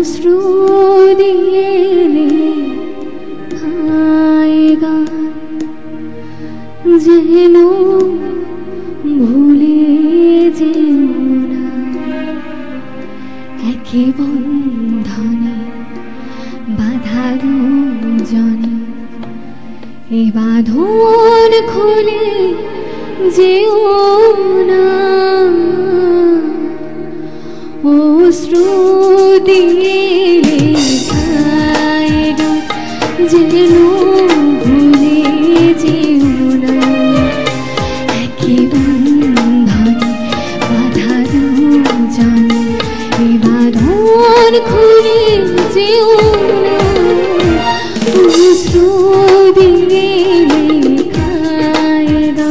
অশ্রু দিয়ে লেখায়গা যেন ভুলে যেও না একে বন্ধনে বাধা দুজনে এ বাঁধন খুলে যেও না অশ্রু দিয়ে লেখায়গা যেন ভুলে যেও না একে বন্ধনে বাধা দুজনে এ বাঁধন খুলে যেও না অশ্রু দিয়ে লেখায়গা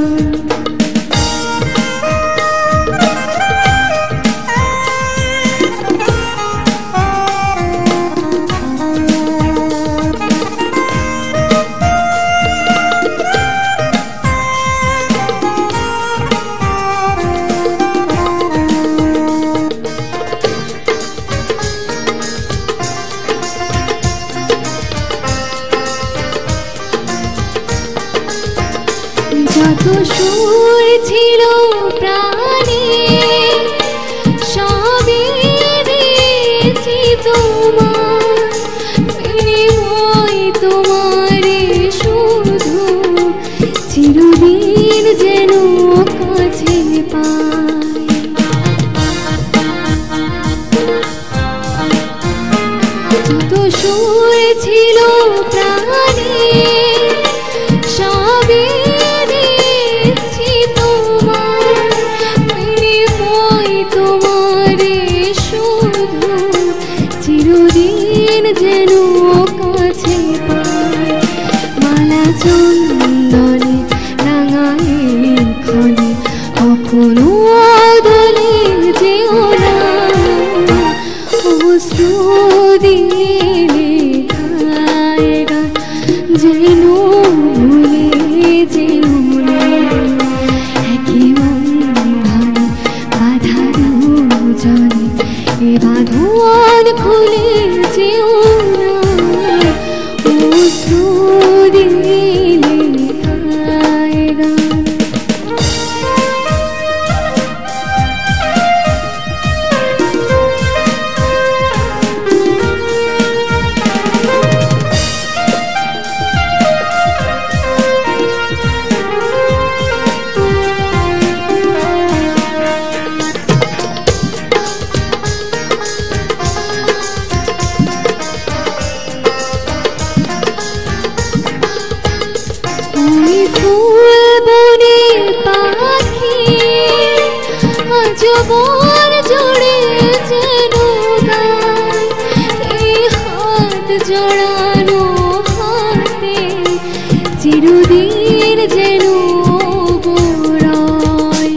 যত সুর ছিল প্রাণে সবই দিয়েছি তোমার বিনিময় তোমারে শুধু চিরদিন যেন কাছে পাই যত সুর ছিল প্রাণে সবই চিরদিন যেন কাছে পাই মালা চন্দনে রাঙায় ক্ষণে কখনো দলে যেও না অশ্রু দিয়ে লেখায়গা যেন ভুলে যেও না একে বন্ধনে বাধা দুজনে এ বাঁধন খুলে যেও না অশ্রু দিয়ে লেখায়গা জীবন জুড়ে যেন গায় এই হাত জড়ানো হাতে চিরদিন যেন গোড়ায়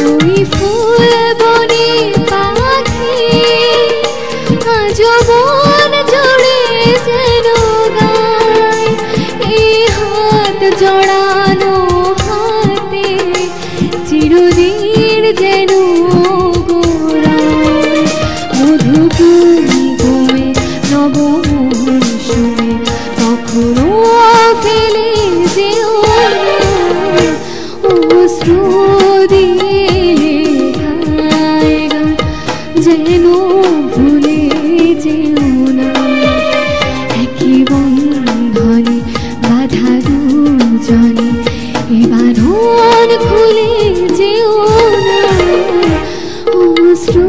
ওই ফুল বনে পাখি জীবন জুড়ে যেন গায় এই হাত জড়ানো হাতে চিরদিন যেন গোড়ায় মধুপুরি ঘুমে নবমৌসুমে কখনো ফেলে যেও না অশ্রু দিয়ে লেখায়গা যেন ভুলে যেও না একে বন্ধনে বাধা দুজনে এ বাঁধন খুলে যেও না অশ্রু